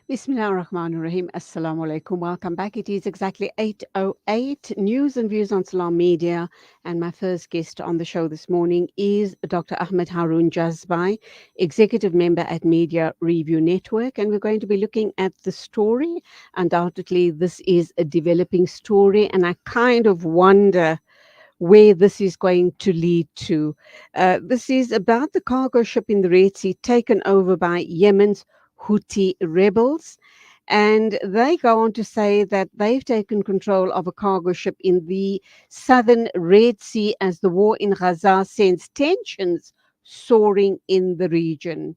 Bismillah ar-Rahman ar-Rahim. Assalamu alaikum. Welcome back. It is exactly 8:08. News and views on Salam Media. And my first guest on the show this morning is Dr. Ahmed Haroon Jazbai, Executive Member at Media Review Network. And we're going to be looking at the story. Undoubtedly, this is a developing story. And I kind of wonder where this is going to lead to. This is about the cargo ship in the Red Sea taken over by Yemen's Houthi rebels. And they go on to say that they've taken control of a cargo ship in the southern Red Sea as the war in Gaza sends tensions soaring in the region.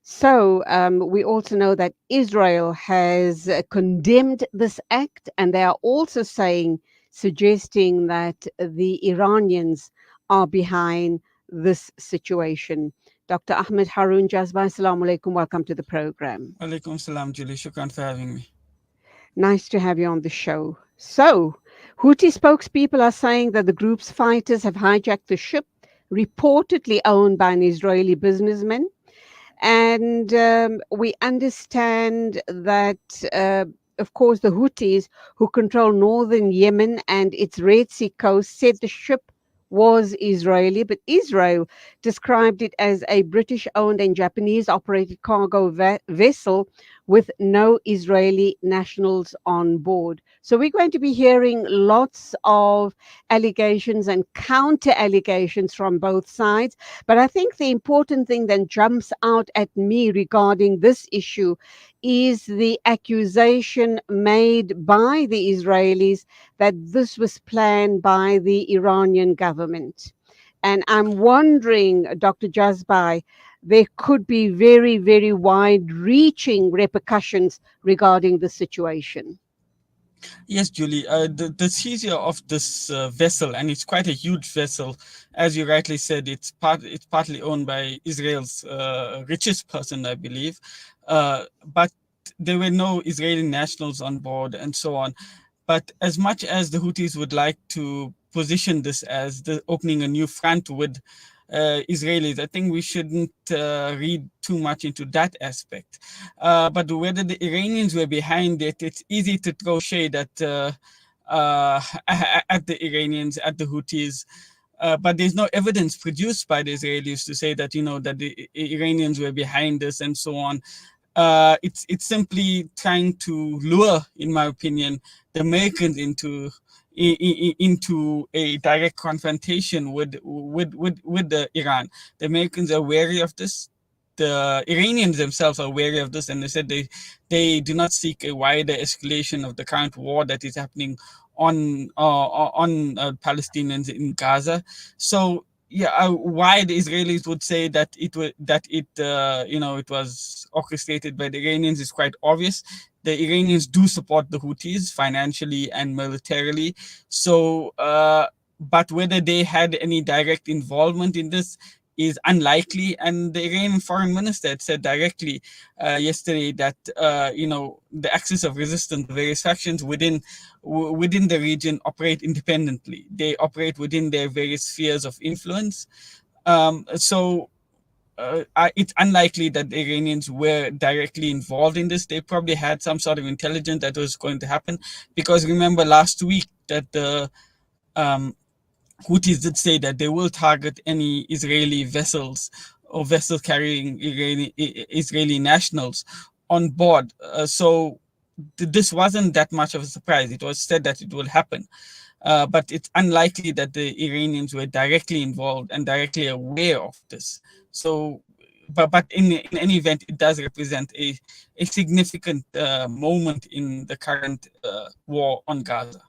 So we also know that Israel has condemned this act, and they are also suggesting that the Iranians are behind this situation. Dr. Ahmed Haroon Jazbai, assalamu alaikum. Welcome to the program. Alaikum salam, Julie. Shukran for having me. Nice to have you on the show. So, Houthi spokespeople are saying that the group's fighters have hijacked the ship, reportedly owned by an Israeli businessman. And we understand that, of course, the Houthis, who control northern Yemen and its Red Sea coast, said the ship was Israeli, but Israel described it as a British owned and Japanese operated cargo vessel with no Israeli nationals on board. So we're going to be hearing lots of allegations and counter allegations from both sides. But I think the important thing that jumps out at me regarding this issue is the accusation made by the Israelis that this was planned by the Iranian government. And I'm wondering, Dr. Jazbai, there could be very, very wide reaching repercussions regarding the situation. Yes, Julie. The seizure of this vessel, and it's quite a huge vessel, as you rightly said. It's partly owned by Israel's richest person, I believe, but there were no Israeli nationals on board, and so on. But as much as the Houthis would like to position this as the opening a new front with Israelis, I think we shouldn't read too much into that aspect. But whether the Iranians were behind it, it's easy to throw shade at the Iranians, at the Houthis. But there's no evidence produced by the Israelis to say that that the Iranians were behind this and so on. It's simply trying to lure, in my opinion, the Americans into a direct confrontation with the Iran. The Americans are wary of this. The Iranians themselves are wary of this, and they said they do not seek a wider escalation of the current war that is happening on Palestinians in Gaza. So yeah, why the Israelis would say that it was orchestrated by the Iranians is quite obvious. The Iranians do support the Houthis financially and militarily. So, but whether they had any direct involvement in this is unlikely. And the Iranian foreign minister had said directly yesterday that the axis of resistance, the various factions within the region operate independently. They operate within their various spheres of influence. So it's unlikely that the Iranians were directly involved in this. They probably had some sort of intelligence that was going to happen, because remember last week that the Houthis did say that they will target any Israeli vessels or vessels carrying Israeli nationals on board. So this wasn't that much of a surprise. It was said that it will happen. But it's unlikely that the Iranians were directly involved and directly aware of this. So, but in any event, it does represent a significant moment in the current war on Gaza.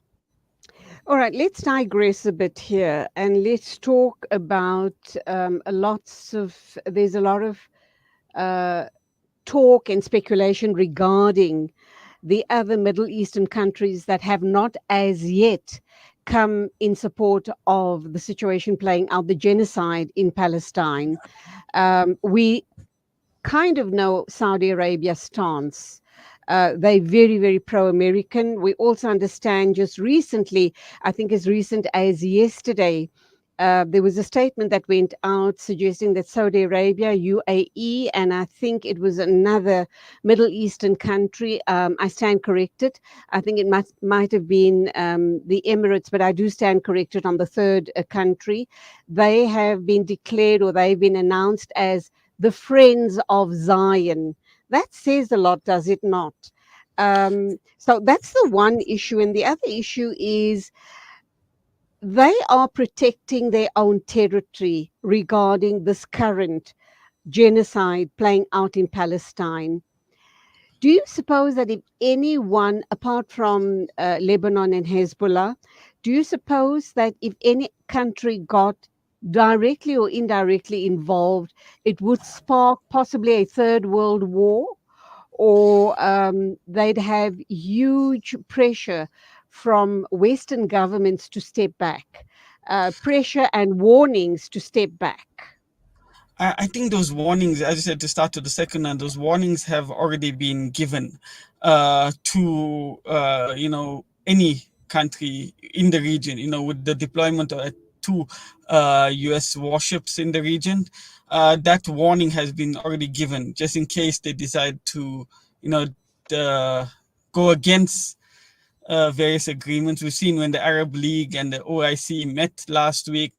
All right, let's digress a bit here and let's talk about there's a lot of talk and speculation regarding the other Middle Eastern countries that have not as yet come in support of the situation playing out, the genocide in Palestine. We kind of know Saudi Arabia's stance. They're very, very pro-American. We also understand just recently, I think as recent as yesterday, There was a statement that went out suggesting that Saudi Arabia, UAE, and I think it was another Middle Eastern country. I stand corrected. I think it might have been the Emirates, but I do stand corrected on the third country. They have been declared, or they've been announced as the Friends of Zion. That says a lot, does it not? So that's the one issue. And the other issue is they are protecting their own territory regarding this current genocide playing out in Palestine. Do you suppose that if anyone, apart from Lebanon and Hezbollah, do you suppose that if any country got directly or indirectly involved, it would spark possibly a third world war? Or they'd have huge pressure from Western governments to step back, pressure and warnings to step back. I think those warnings, as you said, to start to the second one, those warnings have already been given to any country in the region. With the deployment of two U.S. warships in the region, that warning has been already given, just in case they decide to, you know, uh, go against various agreements. We've seen when the Arab League and the OIC met last week,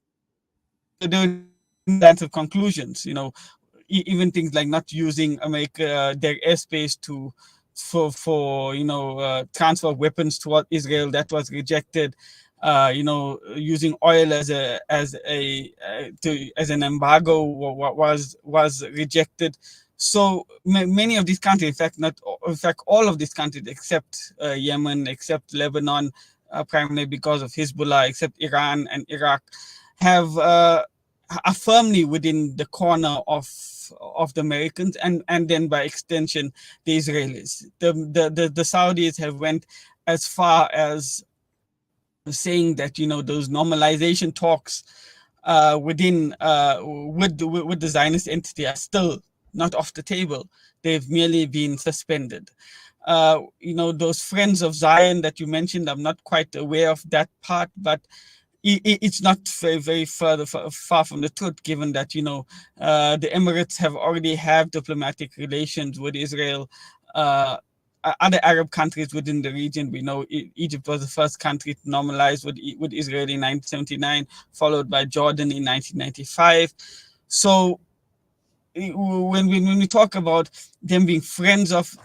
there were no substantive conclusions. Even things like not using America their airspace to for transfer of weapons toward Israel, that was rejected. Using oil as an embargo was rejected. So many of these countries, in fact, not in fact all of these countries except Yemen, except Lebanon, primarily because of Hezbollah, except Iran and Iraq, have are firmly within the corner of the Americans, and then by extension the Israelis. The Saudis have went as far as saying that those normalization talks with the Zionist entity are still not off the table. They've merely been suspended. Those Friends of Zion that you mentioned, I'm not quite aware of that part, but it's not very, very far from the truth, given that the Emirates have already have diplomatic relations with Israel. Other Arab countries within the region, we know Egypt was the first country to normalize with Israel in 1979, followed by Jordan in 1995. So when we talk about them being friends of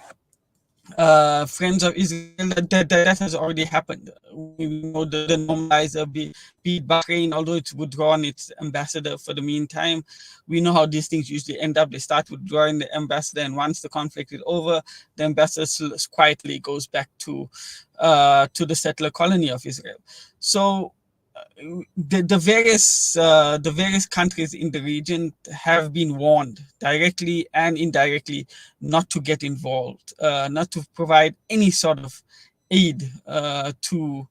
Israel, that has already happened. We know the normalizer, be it Bahrain, although it's withdrawn its ambassador for the meantime. We know how these things usually end up. They start withdrawing the ambassador, and once the conflict is over, the ambassador quietly goes back to the settler colony of Israel. So the various countries in the region have been warned directly and indirectly not to get involved, not to provide any sort of aid to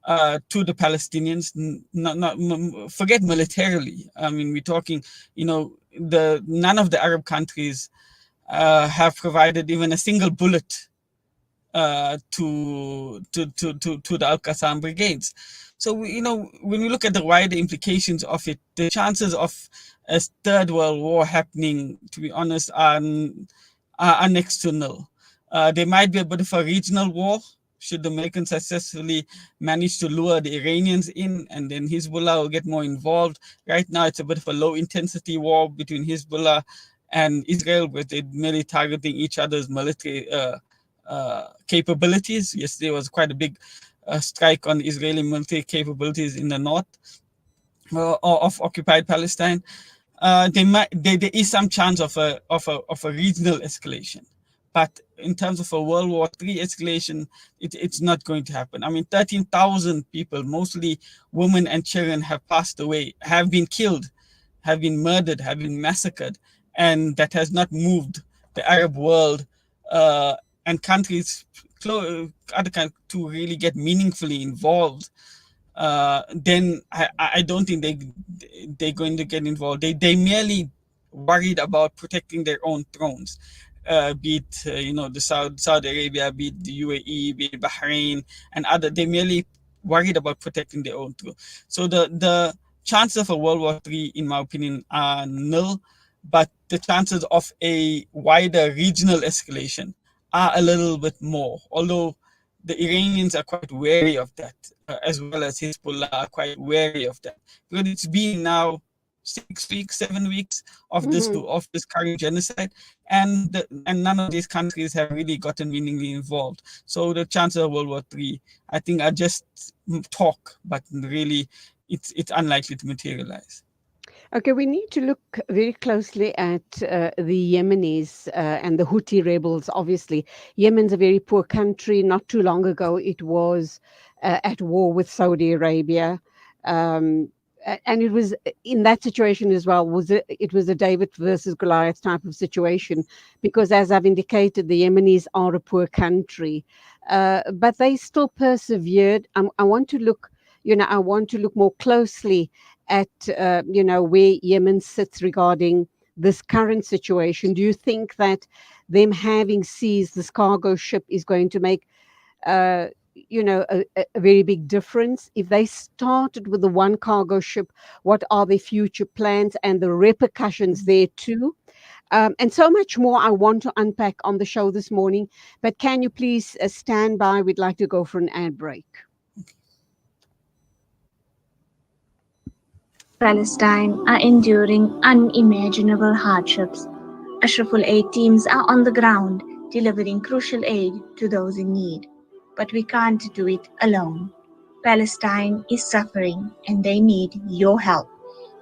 the Palestinians. Not forget militarily. I mean, we're talking, none of the Arab countries have provided even a single bullet to the Al Qassam brigades. So when we look at the wider implications of it, the chances of a third world war happening, to be honest, are next to nil. There might be a bit of a regional war should the Americans successfully manage to lure the Iranians in, and then Hezbollah will get more involved. Right now, it's a bit of a low intensity war between Hezbollah and Israel, where they're merely targeting each other's military capabilities. Yesterday was quite a big strike on Israeli military capabilities in the north of occupied Palestine. There is some chance of a regional escalation, but in terms of a World War III escalation, it's not going to happen. I mean, 13,000 people, mostly women and children, have passed away, have been killed, have been murdered, have been massacred, and that has not moved the Arab world and countries, other countries, to really get meaningfully involved. Then I don't think they're going to get involved. They merely worried about protecting their own thrones, be it the Saudi Arabia, be it the UAE, be it Bahrain, and other. They merely worried about protecting their own throne. So chances of a World War III, in my opinion, are nil, but the chances of a wider regional escalation are a little bit more, although the Iranians are quite wary of that, as well as Hezbollah are quite wary of that, because it's been now 6 weeks, 7 weeks Mhm. of this current genocide, and and none of these countries have really gotten meaningfully involved. So the chances of World War III, I think, are just talk, but really, it's unlikely to materialize. Okay, we need to look very closely at the Yemenis and the Houthi rebels. Obviously, Yemen's a very poor country. Not too long ago, it was at war with Saudi Arabia. Um, and it was in that situation as well. It was a David versus Goliath type of situation, because, as I've indicated, the Yemenis are a poor country, but they still persevered. I want to look, I want to look more closely at where Yemen sits regarding this current situation. Do you think that them having seized this cargo ship is going to make uh, a very big difference? If they started with the one cargo ship, what are their future plans and the repercussions there too? And so much more I want to unpack on the show this morning. But can you please stand by? We'd like to go for an ad break. Palestine are enduring unimaginable hardships. Ashraful aid teams are on the ground, delivering crucial aid to those in need. But we can't do it alone. Palestine is suffering and they need your help.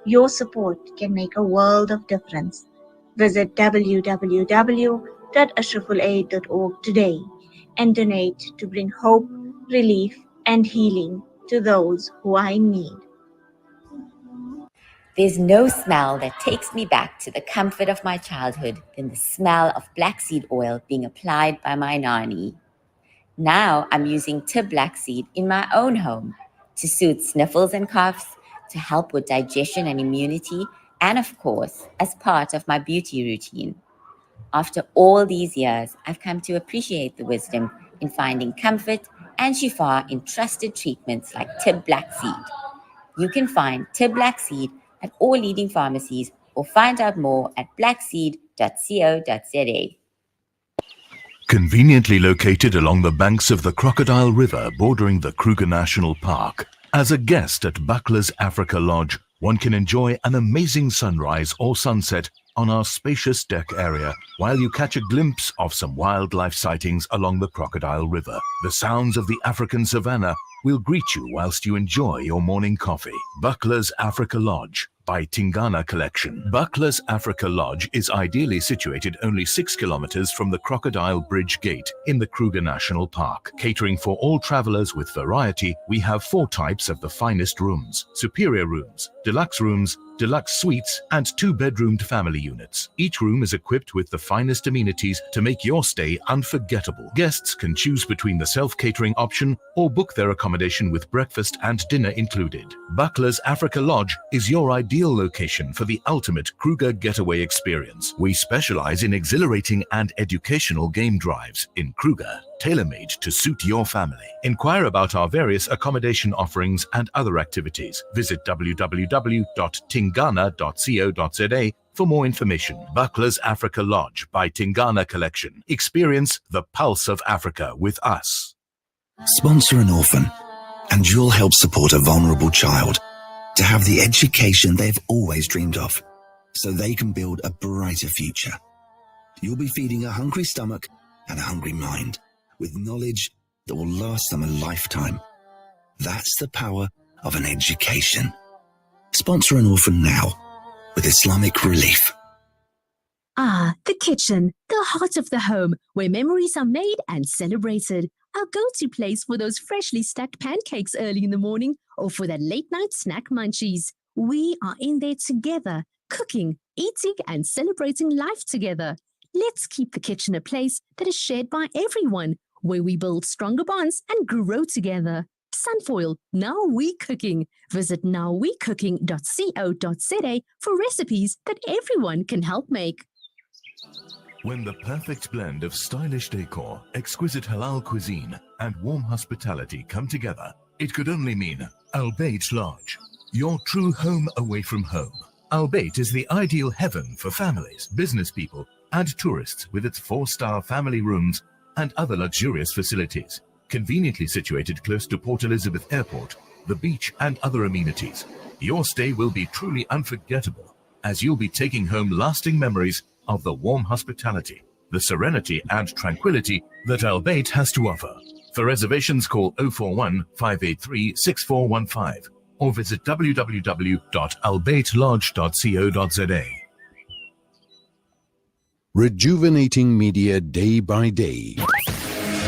Your support can make a world of difference. Visit www.ashrafulaid.org today and donate to bring hope, relief, and healing to those who are in need. There's no smell that takes me back to the comfort of my childhood than the smell of black seed oil being applied by my nanny. Now I'm using Tib black seed in my own home to soothe sniffles and coughs, to help with digestion and immunity, and of course, as part of my beauty routine. After all these years, I've come to appreciate the wisdom in finding comfort and shifa in trusted treatments like Tib black seed. You can find Tib black seed at all leading pharmacies or find out more at blackseed.co.za. Conveniently located along the banks of the Crocodile River bordering the Kruger National Park, as a guest at Buckler's Africa Lodge, one can enjoy an amazing sunrise or sunset on our spacious deck area while you catch a glimpse of some wildlife sightings along the Crocodile River. The sounds of the African savannah will greet you whilst you enjoy your morning coffee. Buckler's Africa Lodge by Tingana Collection. Buckler's Africa Lodge is ideally situated only 6 kilometers from the Crocodile Bridge Gate in the Kruger National Park. Catering for all travelers with variety, we have 4 types of the finest rooms: superior rooms, deluxe suites, and 2-bedroomed family units. Each room is equipped with the finest amenities to make your stay unforgettable. Guests can choose between the self-catering option or book their accommodation with breakfast and dinner included. Buckler's Africa Lodge is your ideal location for the ultimate Kruger getaway experience. We specialize in exhilarating and educational game drives in Kruger, tailor-made to suit your family. Inquire about our various accommodation offerings and other activities. Visit www.tingana.co.za for more information. Buckler's Africa Lodge by Tingana Collection. Experience the pulse of Africa with us. Sponsor an orphan, and you'll help support a vulnerable child to have the education they've always dreamed of, so they can build a brighter future. You'll be feeding a hungry stomach and a hungry mind with knowledge that will last them a lifetime. That's the power of an education. Sponsor an orphan now with Islamic Relief. Ah, the kitchen, the heart of the home, where memories are made and celebrated. Our go-to place for those freshly stacked pancakes early in the morning or for that late-night snack munchies. We are in there together, cooking, eating, and celebrating life together. Let's keep the kitchen a place that is shared by everyone, where we build stronger bonds and grow together. Sunfoil, Now We Cooking. Visit nowwecooking.co.za for recipes that everyone can help make. When the perfect blend of stylish decor, exquisite halal cuisine, and warm hospitality come together, it could only mean Al Bayt Lodge. Your true home away from home. Al Bayt is the ideal heaven for families, business people, and tourists with its 4-star family rooms and other luxurious facilities. Conveniently situated close to Port Elizabeth Airport, the beach, and other amenities. Your stay will be truly unforgettable, as you'll be taking home lasting memories of the warm hospitality, the serenity and tranquility that Al Bayt has to offer. For reservations, call 041 583 6415 or visit www.albaytlodge.co.za. Rejuvenating media day by day.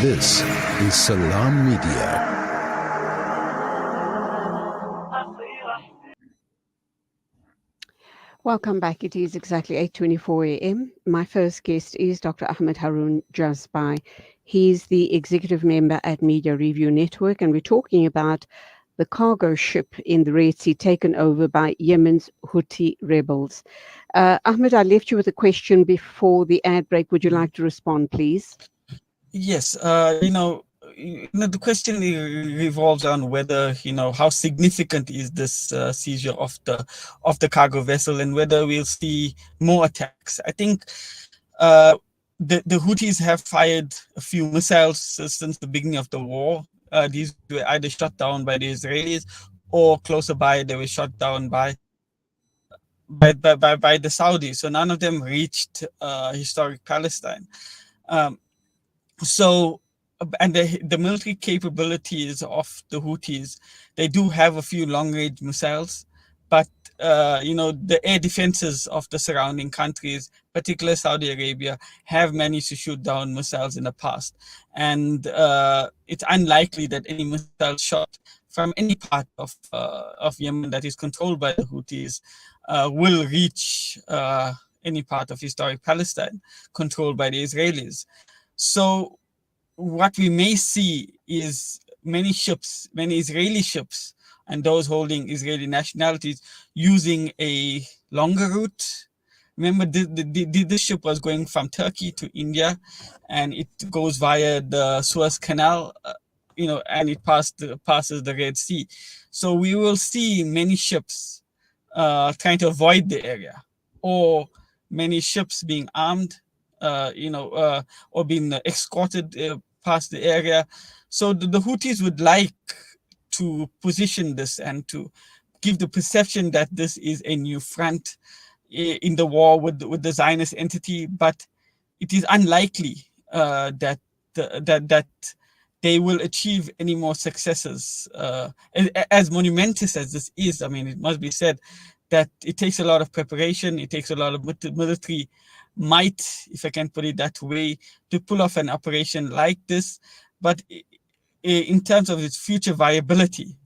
This is Salam Media. Welcome back. It is exactly 8:24 a.m. My first guest is Dr. Ahmed Haroon Jazbai. He's the executive member at Media Review Network, and we're talking about the cargo ship in the Red Sea taken over by Yemen's Houthi rebels. Ahmed, I left you with a question before the ad break. Would you like to respond, please? Yes, the question revolves on whether, how significant is this seizure of the cargo vessel, and whether we'll see more attacks. I think the Houthis have fired a few missiles since the beginning of the war. These were either shot down by the Israelis, or closer by they were shot down by the Saudis. So none of them reached historic Palestine. And the military capabilities of the Houthis, they do have a few long-range missiles, but the air defenses of the surrounding countries, particularly Saudi Arabia, have managed to shoot down missiles in the past, and it's unlikely that any missile shot from any part of Yemen that is controlled by the Houthis will reach any part of historic Palestine controlled by the Israelis. So what we may see is many Israeli ships, and those holding Israeli nationalities, using a longer route. Remember, this ship was going from Turkey to India, and it goes via the Suez Canal, and it passes the Red Sea. So we will see many ships trying to avoid the area, or many ships being armed, or being escorted past the area. So the Houthis would like to position this and to give the perception that this is a new front in the war with the Zionist entity, but it is unlikely that they will achieve any more successes. As monumentous as this is, I mean, it must be said that it takes a lot of preparation, it takes a lot of military might, if I can put it that way, to pull off an operation like this. But in terms of its future viability,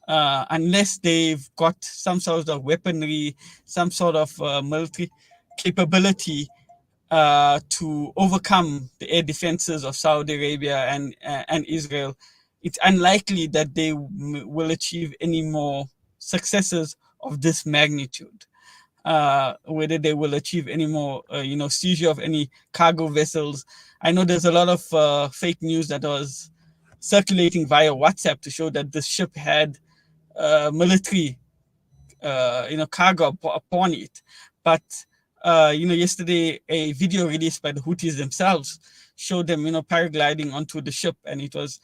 unless they've got some sort of weaponry, some sort of military capability to overcome the air defenses of Saudi Arabia and Israel, it's unlikely that they will achieve any more successes of this magnitude. Whether they will achieve any more, seizure of any cargo vessels. I know there's a lot of fake news that was circulating via WhatsApp to show that the ship had military, cargo upon it. But, yesterday a video released by the Houthis themselves showed them, paragliding onto the ship, and it was,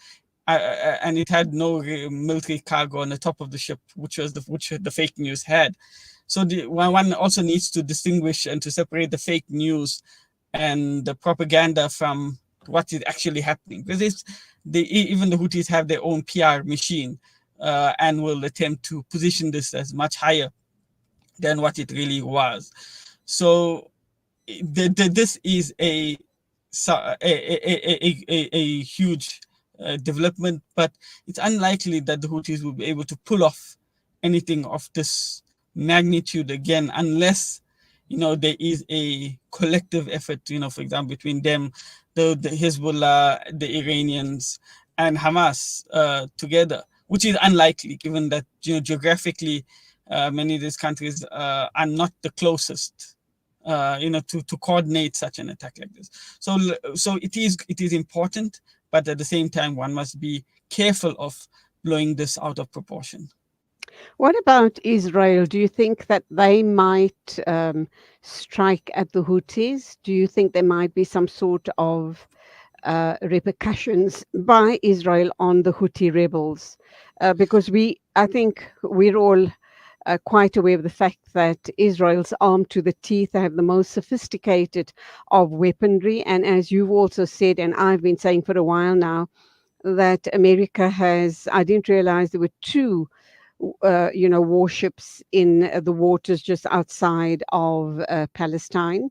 and it had no military cargo on the top of the ship, which the fake news had. So one also needs to distinguish and to separate the fake news and the propaganda from what is actually happening. Because even the Houthis have their own PR machine and will attempt to position this as much higher than what it really was. So this is a huge development, but it's unlikely that the Houthis will be able to pull off anything of this magnitude again, unless there is a collective effort, for example, between them, the Hezbollah, the Iranians, and Hamas together, which is unlikely given that geographically many of these countries are not the closest to coordinate such an attack like this. So it is important, but at the same time one must be careful of blowing this out of proportion. What about Israel? Do you think that they might strike at the Houthis? Do you think there might be some sort of repercussions by Israel on the Houthi rebels? Because I think we're all quite aware of the fact that Israel's armed to the teeth. They have the most sophisticated of weaponry. And as you've also said, and I've been saying for a while now, that America has, I didn't realize there were two warships in the waters just outside of Palestine.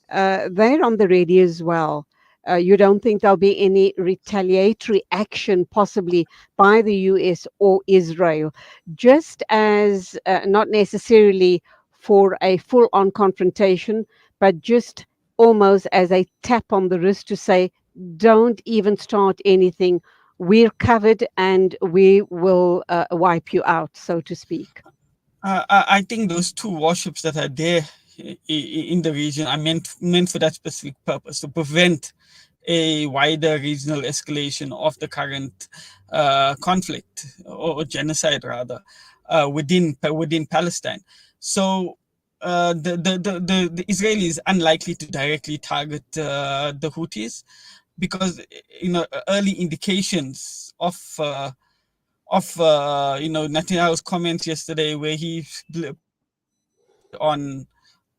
They're on the ready as well. You don't think there'll be any retaliatory action, possibly by the US or Israel, just as not necessarily for a full on confrontation, but just almost as a tap on the wrist to say, don't even start anything. We're covered and we will wipe you out, so to speak. I think those two warships that are there in the region are meant for that specific purpose, to prevent a wider regional escalation of the current conflict or genocide rather within Palestine. So the Israeli is unlikely to directly target the Houthis because early indications of Netanyahu's comments yesterday, where he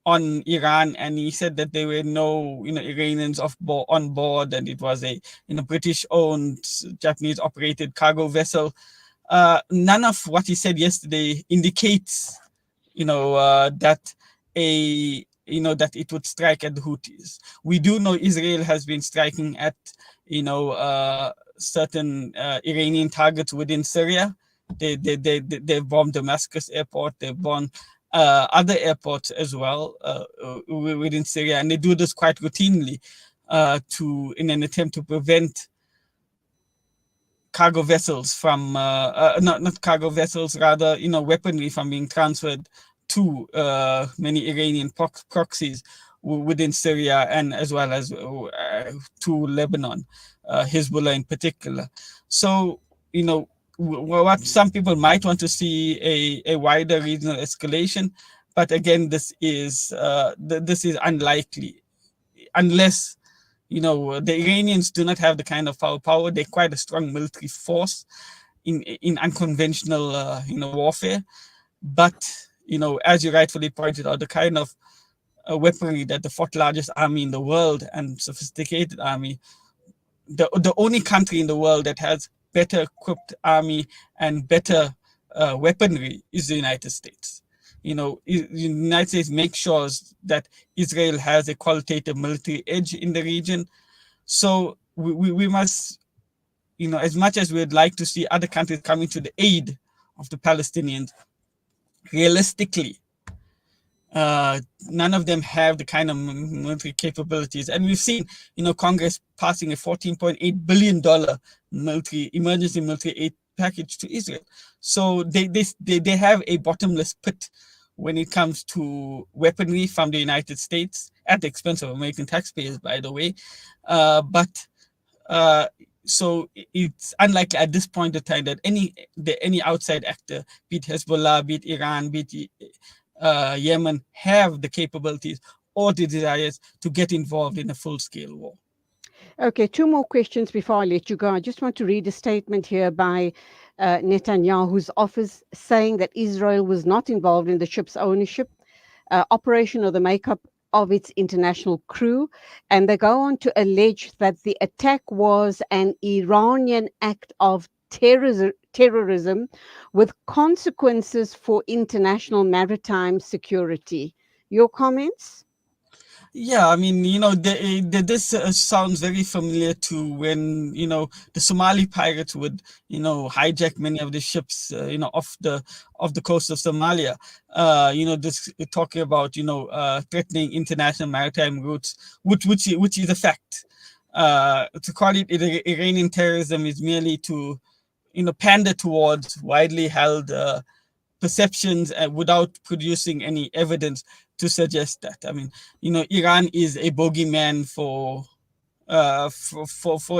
on Iran, and he said that there were no Iranians on board, and it was a British-owned, Japanese-operated cargo vessel. None of what he said yesterday indicates that that it would strike at the Houthis. We do know Israel has been striking at certain Iranian targets within Syria. They bombed Damascus airport. They bombed other airports as well within Syria, and they do this quite routinely in an attempt to prevent cargo vessels from not cargo vessels, rather weaponry from being transferred to many Iranian proxies within Syria, and as well as to Lebanon, Hezbollah in particular. So what some people might want to see a wider regional escalation, but again, this is unlikely unless the Iranians do not have the kind of power. They're quite a strong military force in unconventional warfare, but as you rightfully pointed out, the kind of weaponry that the fourth largest army in the world and sophisticated army, the only country in the world that has better equipped army and better weaponry is the United States. The United States makes sure that Israel has a qualitative military edge in the region. So we must, as much as we'd like to see other countries coming to the aid of the Palestinians, realistically, none of them have the kind of military capabilities. And we've seen, Congress passing a $14.8 billion emergency military aid package to Israel. So they have a bottomless pit when it comes to weaponry from the United States, at the expense of American taxpayers, by the way. So it's unlikely at this point in time that any outside actor, be it Hezbollah, be it Iran, be it Yemen, have the capabilities or the desires to get involved in a full-scale war. Okay, two more questions before I let you go. I just want to read a statement here by Netanyahu's office saying that Israel was not involved in the ship's ownership, operation, or the makeup of its international crew. And they go on to allege that the attack was an Iranian act of terrorism with consequences for international maritime security. Your comments? Yeah, I mean, this sounds very familiar to when, the Somali pirates would, hijack many of the ships, off the coast of Somalia. This talking about, threatening international maritime routes, which is a fact. To call it Iranian terrorism is merely to, pander towards widely held perceptions without producing any evidence to suggest that. I mean, Iran is a bogeyman for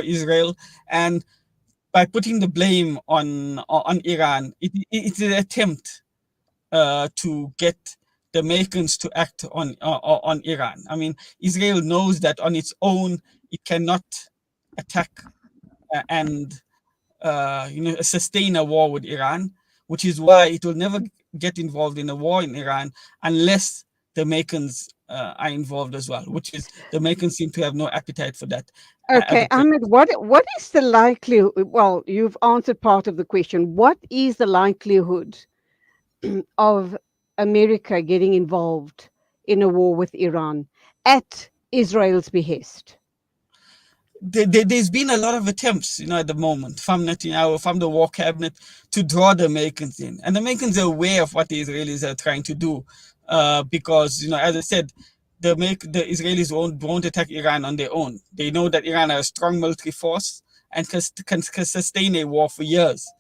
Israel, and by putting the blame on Iran, it's an attempt to get the Americans to act on Iran. I mean, Israel knows that on its own it cannot attack and sustain a war with Iran, which is why it will never get involved in a war in Iran unless the Americans are involved as well, which is the Americans seem to have no appetite for that at Okay, the present. Ahmed, what is the likelihood? Well, you've answered part of the question. What is the likelihood of America getting involved in a war with Iran at Israel's behest? There's been a lot of attempts, at the moment from Netanyahu, from the war cabinet, to draw the Americans in, and the Americans are aware of what the Israelis are trying to do, because as I said, the Israelis won't attack Iran on their own. They know that Iran has a strong military force and can sustain a war for years.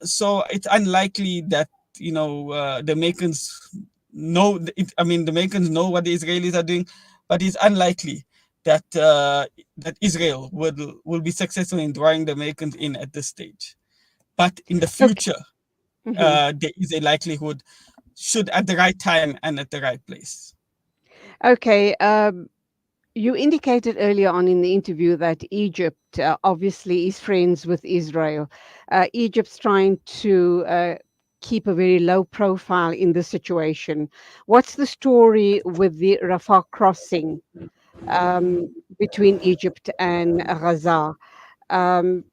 So it's unlikely that the Americans know. The Americans know what the Israelis are doing, but it's unlikely that that Israel will be successful in drawing the Americans in at this stage. But in the Okay. future, Mhm. there is a likelihood, should at the right time and at the right place. Okay. You indicated earlier on in the interview that Egypt obviously is friends with Israel. Egypt's trying to keep a very low profile in this situation. What's the story with the Rafah crossing between Egypt and Gaza? Um,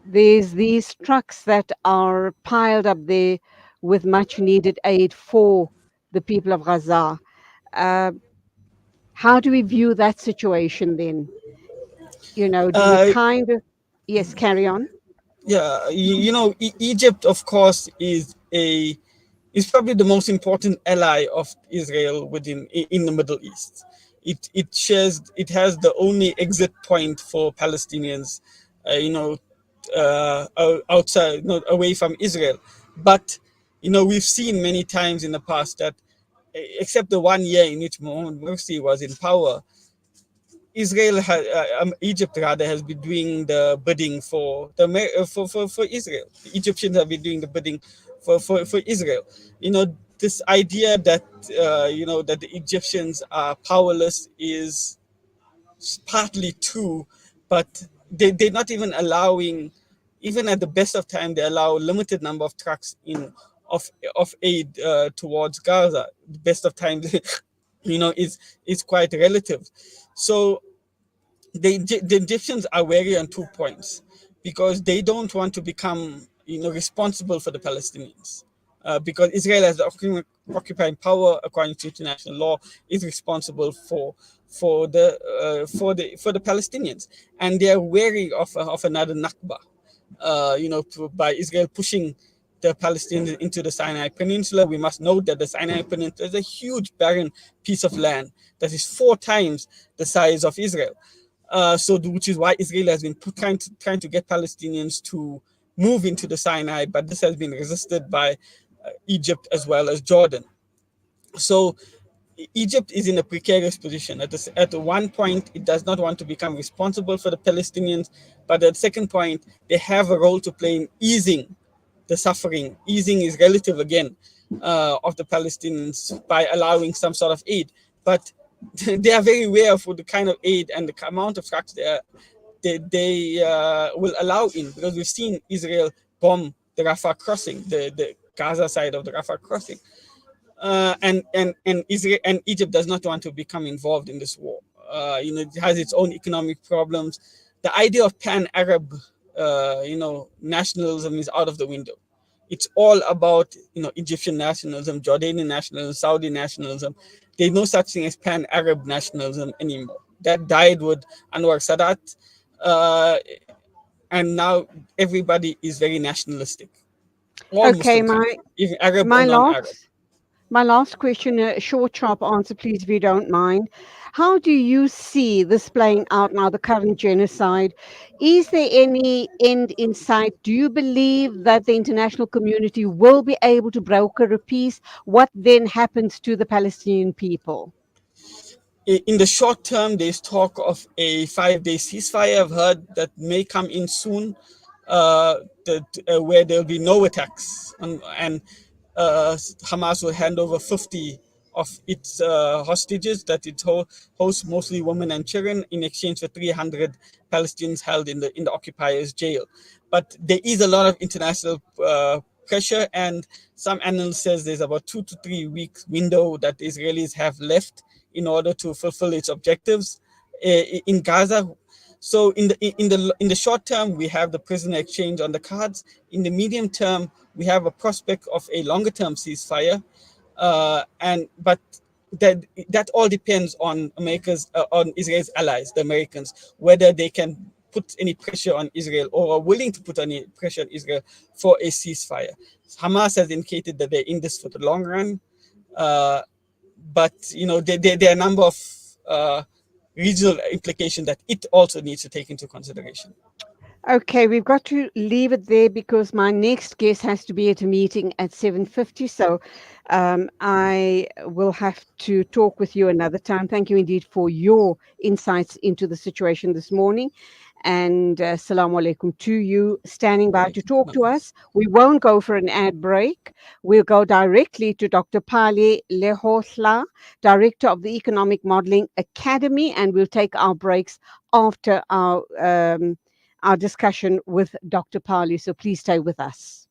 there's these trucks that are piled up there with much needed aid for the people of Gaza. Uh, how do we view that situation then? Do we Uh, kind of, yes, carry on? yeah, Egypt, of course, is probably the most important ally of Israel in the Middle East. It has the only exit point for Palestinians, outside, away from Israel. But we've seen many times in the past that, except the 1 year in which Mohammed Morsi was in power, Egypt rather has been doing the bidding for Israel. The Egyptians have been doing the bidding for Israel. This idea that that the Egyptians are powerless is partly true, but they're not even allowing, even at the best of time, they allow limited number of trucks in of aid towards Gaza. The best of times, is quite relative. So the Egyptians are wary on 2 points, because they don't want to become responsible for the Palestinians, because Israel, as the occupying power according to international law, is responsible for the Palestinians, and they are wary of another Nakba, by Israel pushing the Palestinians into the Sinai Peninsula. We must note that the Sinai Peninsula is a huge barren piece of land that is 4 times the size of Israel. Which is why Israel has been trying to get Palestinians to move into the Sinai, but this has been resisted by Egypt as well as Jordan. So Egypt is in a precarious position. At one point, it does not want to become responsible for the Palestinians, but at the second point, they have a role to play in easing the suffering. Easing is relative again, of the Palestinians, by allowing some sort of aid. But they are very aware of the kind of aid and the amount of trucks they will allow in, because we've seen Israel bomb the Rafah crossing, the Gaza side of the Rafah crossing. And Israel and Egypt does not want to become involved in this war. It has its own economic problems. The idea of pan-Arab, nationalism is out of the window. It's all about Egyptian nationalism, Jordanian nationalism, Saudi nationalism. There's no such thing as pan-Arab nationalism anymore. That died with Anwar Sadat, uh, and now everybody is very nationalistic. All Okay, Muslim my countries, even Arab or my non-Arab. last my last question, a short, sharp answer, please, if you don't mind. How do you see this playing out now, the current genocide? Is there any end in sight? Do you believe that the international community will be able to broker a peace? What then happens to the Palestinian people? in the short term, there's talk of a 5-day ceasefire. I've heard that may come in soon, where there'll be no attacks, and Hamas will hand over 50 of its hostages that it hosts, mostly women and children, in exchange for 300 Palestinians held in the occupier's jail. But there is a lot of international pressure, and some analysts says there's about 2 to 3 weeks window that Israelis have left in order to fulfill its objectives in Gaza. So in the short term, we have the prisoner exchange on the cards. In the medium term, we have a prospect of a longer term ceasefire, but that all depends on on Israel's allies, the Americans, whether they can put any pressure on Israel or are willing to put any pressure on Israel for a ceasefire. Hamas has indicated that they're in this for the long run, but there are a number of regional implications that it also needs to take into consideration. Okay, we've got to leave it there because my next guest has to be at a meeting at 7:50. So I will have to talk with you another time. Thank you indeed for your insights into the situation this morning. And Assalamu alaikum to you standing by to talk to us. We won't go for an ad break. We'll go directly to Dr. Pali Lehotla, Director of the Economic Modeling Academy, and we'll take our breaks after our discussion with Dr. Pali. So please stay with us.